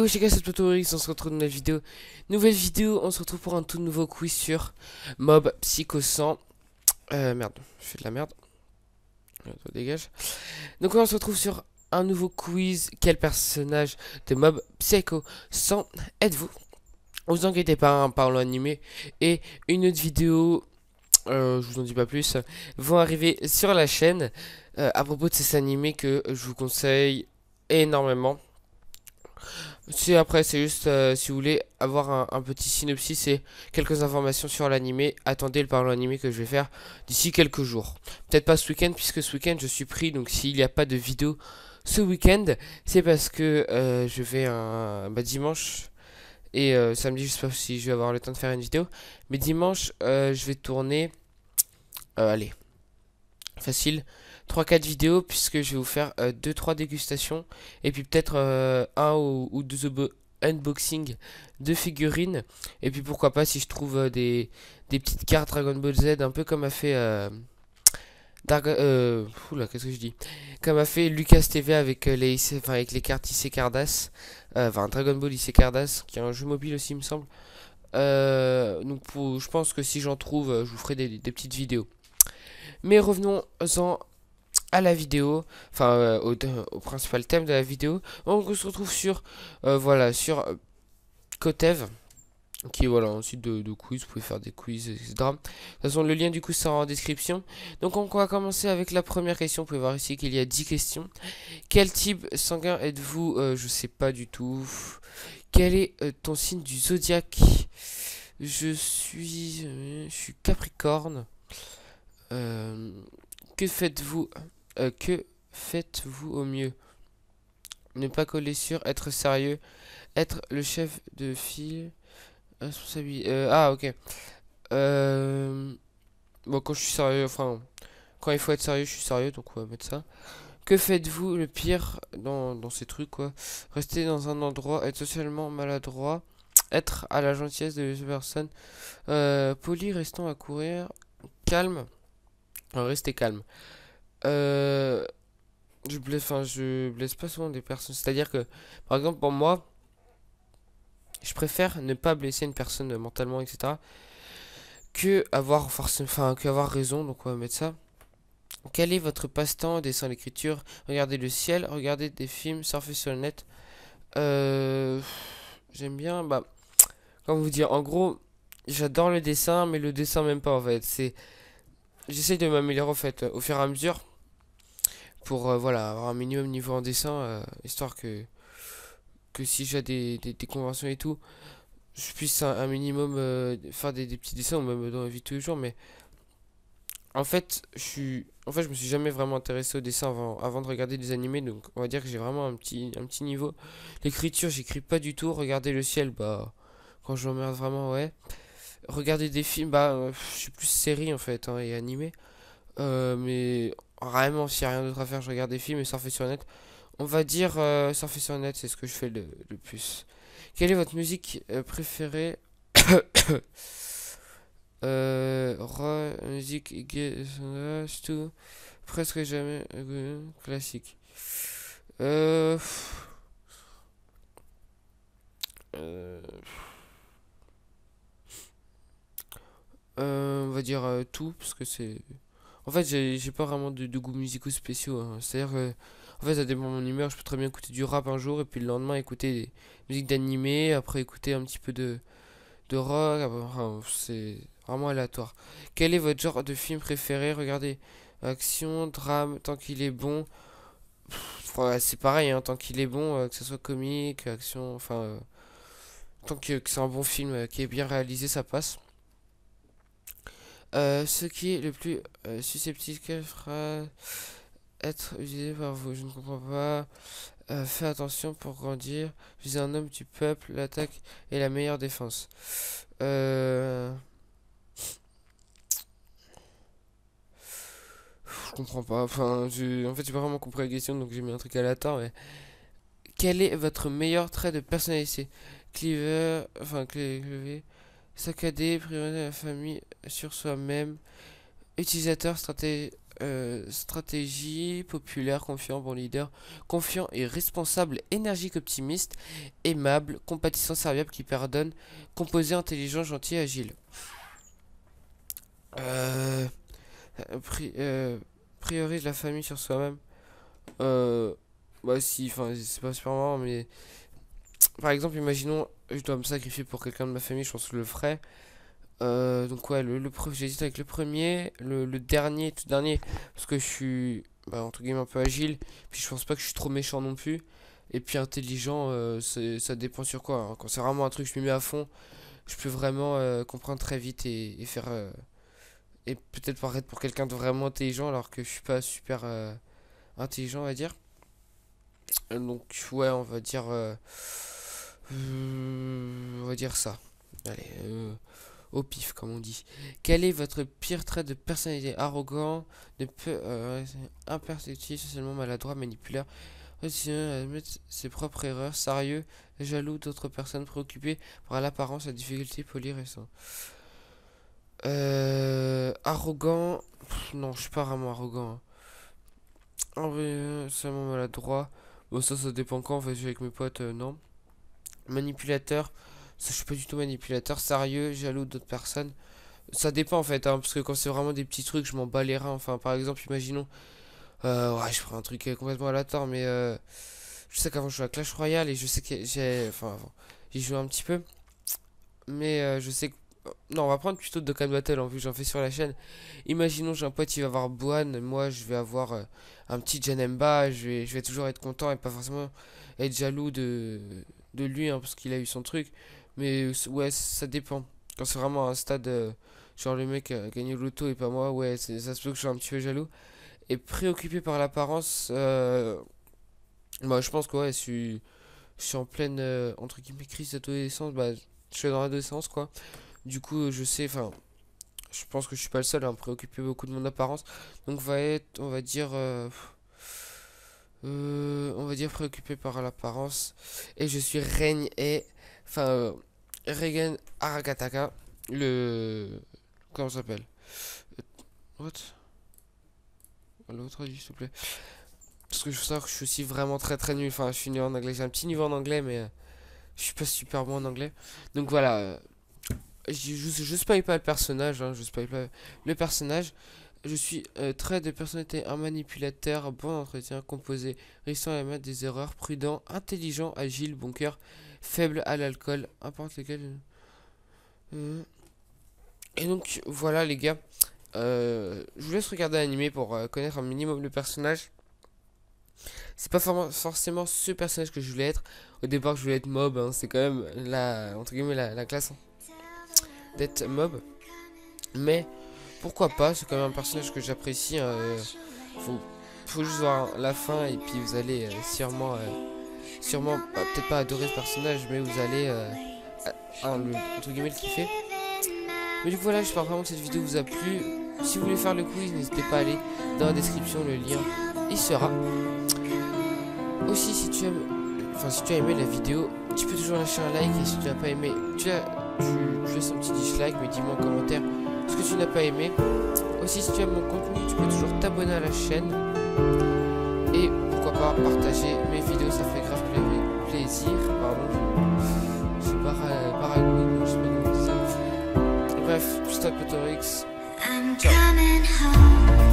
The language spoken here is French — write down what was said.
wesh les gars, c'est Totorix, on se retrouve dans la vidéo. Nouvelle vidéo, on se retrouve pour un tout nouveau quiz sur Mob Psycho 100. Merde, je fais de la merde. Toi, dégage. Donc on se retrouve sur un nouveau quiz. Quel personnage de Mob Psycho 100 êtes-vous? Vous inquiétez pas, un parlant animé et une autre vidéo, je vous en dis pas plus, vont arriver sur la chaîne à propos de ces animés que je vous conseille énormément. Si après c'est juste si vous voulez avoir un petit synopsis et quelques informations sur l'animé, attendez le parlant animé que je vais faire d'ici quelques jours. Peut-être pas ce week-end puisque ce week-end je suis pris, donc s'il n'y a pas de vidéo ce week-end, c'est parce que je vais dimanche et samedi, je sais pas si je vais avoir le temps de faire une vidéo, mais dimanche je vais tourner, allez, facile, 3-4 vidéos puisque je vais vous faire 2-3 dégustations et puis peut-être un ou deux unboxing de figurines et puis pourquoi pas si je trouve des petites cartes Dragon Ball Z un peu comme a fait oula, qu'est-ce que je dis, comme a fait Lucas TV avec avec les cartes IC Cardass, Dragon Ball IC Cardass qui est un jeu mobile aussi il me semble. Donc je pense que si j'en trouve je vous ferai des petites vidéos, mais revenons-en à la vidéo, au principal thème de la vidéo. On se retrouve sur sur Kotev, qui est un site de quiz. Vous pouvez faire des quiz, etc. De toute façon, le lien du coup sera en description. Donc on va commencer avec la première question. Vous pouvez voir ici qu'il y a 10 questions. Quel type sanguin êtes-vous? Je sais pas du tout. Quel est ton signe du zodiaque? Je suis Capricorne. Que faites-vous au mieux? Ne pas coller sur, être sérieux, être le chef de file, responsabilité. Ok. Bon, quand je suis sérieux, quand il faut être sérieux, je suis sérieux, donc on va mettre ça. Que faites-vous le pire dans ces trucs, quoi? Rester dans un endroit, être socialement maladroit, être à la gentillesse de personne, poli, restant à courir, calme, restez calme. Je blesse pas souvent des personnes. C'est-à-dire que, par exemple, pour moi, je préfère ne pas blesser une personne mentalement, etc. que avoir que avoir raison. Donc on va mettre ça. Quel est votre passe-temps? Dessin, l'écriture, regarder le ciel, regarder des films, surfer sur le net. J'aime bien, comment vous dire, en gros, j'adore le dessin, mais le dessin même pas en fait. J'essaie de m'améliorer en fait au fur et à mesure pour avoir un minimum niveau en dessin, histoire que si j'ai des conventions et tout, je puisse un minimum faire des petits dessins ou même dans la vie de tous les jours. Mais je me suis jamais vraiment intéressé au dessin avant de regarder des animés, donc on va dire que j'ai vraiment un petit niveau. L'écriture, j'écris pas du tout. Regarder le ciel, quand je m'emmerde vraiment, ouais. Regarder des films, je suis plus série en fait, hein, et animé. Mais vraiment, s'il n'y a rien d'autre à faire, je regarde des films et surfer sur le net. On va dire surfer sur le net, c'est ce que je fais le plus. Quelle est votre musique préférée? Musique, tout, presque jamais classique. Euh, on va dire tout, parce que c'est... En fait, j'ai pas vraiment de goûts musicaux spéciaux, hein. C'est-à-dire que, en fait, ça dépend de mon humeur. Je peux très bien écouter du rap un jour, et puis le lendemain écouter des musiques d'animé, après écouter un petit peu de rock. C'est vraiment aléatoire. Quel est votre genre de film préféré? Regardez, action, drame, tant qu'il est bon. Ouais, c'est pareil, hein, tant qu'il est bon, que ce soit comique, action, tant que c'est un bon film qui est bien réalisé, ça passe. Ce qui est le plus susceptible qu'elle fera être utilisé par vous, je ne comprends pas. Fais attention pour grandir. Je suis un homme du peuple, l'attaque est la meilleure défense. Je comprends pas. En fait, j'ai pas vraiment compris la question, donc j'ai mis un truc aléatoire. Mais quel est votre meilleur trait de personnalité? Clever, saccadé, priorité à la famille, sur soi-même, utilisateur, stratégie, stratégie, populaire, confiant, bon leader, confiant et responsable, énergique, optimiste, aimable, compatissant, serviable, qui pardonne, composé, intelligent, gentil, agile. Priorise la famille sur soi-même. Bah si, enfin c'est pas super marrant, mais par exemple, imaginons, je dois me sacrifier pour quelqu'un de ma famille, je pense que je le ferais. Donc ouais, j'hésite avec le premier, le dernier, tout dernier, parce que je suis, bah, entre guillemets, un peu agile, puis je pense pas que je suis trop méchant non plus, et puis intelligent, ça dépend sur quoi, hein. Quand c'est vraiment un truc, je m'y mets à fond, je peux vraiment comprendre très vite et faire, et peut-être paraître pour quelqu'un de vraiment intelligent, alors que je suis pas super intelligent, on va dire. Donc ouais, on va dire ça. Allez, au pif, comme on dit. Quel est votre pire trait de personnalité? Arrogant, imperceptible, socialement maladroit, manipulateur, admettre ses propres erreurs, sérieux, jaloux d'autres personnes, préoccupé par l'apparence, la difficulté, poli, récent. Arrogant. Non, je suis pas vraiment arrogant, hein. Seulement maladroit. Bon, ça dépend quand. En fait, je suis avec mes potes, non. Manipulateur. Ça, je suis pas du tout manipulateur. Sérieux, jaloux d'autres personnes. Ça dépend en fait, hein, parce que quand c'est vraiment des petits trucs, je m'en bats les reins. Enfin, par exemple, imaginons. Ouais, je prends un truc complètement aléatoire, mais je sais qu'avant je jouais à Clash Royale et je sais que j'ai. Enfin, avant, j'y joué un petit peu. Mais je sais que. Non, on va prendre plutôt Dokkan Battle en vue, j'en fais sur la chaîne. Imaginons, j'ai un pote, il va avoir Boan, moi je vais avoir un petit Janemba, je vais toujours être content et pas forcément être jaloux de lui, hein, parce qu'il a eu son truc. Mais ouais, ça dépend. Quand c'est vraiment un stade, genre le mec a gagné le loto et pas moi, ouais, ça se peut que je sois un petit peu jaloux. Et préoccupé par l'apparence, bah, je pense que ouais, je suis en pleine, entre guillemets, crise d'adolescence, bah, je suis dans l'adolescence, quoi. Du coup, je sais, enfin, je pense que je suis pas le seul à me préoccuper beaucoup de mon apparence. Donc, on va dire préoccupé par l'apparence. Et je suis règne et, enfin, Regen Arakataka, comment ça s'appelle? What? L'autre, s'il te plaît. Parce que je sais que je suis aussi vraiment très très nul. Enfin, je suis nul en anglais. J'ai un petit niveau en anglais, mais je suis pas super bon en anglais. Donc voilà. Je spoil pas le personnage. Hein, je spoil pas le personnage. Je suis trait de personnalité, un manipulateur, bon entretien, composé, résistant à mettre des erreurs, prudent, intelligent, agile, bon cœur, faible à l'alcool, importe lesquels. Et donc voilà les gars. Je vous laisse regarder l'animé pour connaître un minimum le personnage. C'est pas forcément ce personnage que je voulais être. Au départ, je voulais être mob. Hein, c'est quand même entre guillemets, la classe, hein, d'être mob. Mais pourquoi pas, c'est quand même un personnage que j'apprécie. Faut juste voir la fin et puis vous allez sûrement, bah, peut-être pas adorer ce personnage, mais vous allez entre guillemets le kiffer. Mais du coup voilà, j'espère vraiment que cette vidéo vous a plu. Si vous voulez faire le quiz, n'hésitez pas à aller dans la description, le lien y sera. Aussi, si tu as aimé la vidéo, tu peux toujours lâcher un like, et si tu n'as pas aimé, tu laisses un petit dislike, mais dis-moi en commentaire ce que tu n'as pas aimé. Aussi, si tu aimes mon contenu, tu peux toujours t'abonner à la chaîne et pourquoi pas partager mes vidéos, ça fait grave plaisir. Pardon, je suis paranoïde, je sais pas comment dire ça. Bref, stop Potorix. Ciao.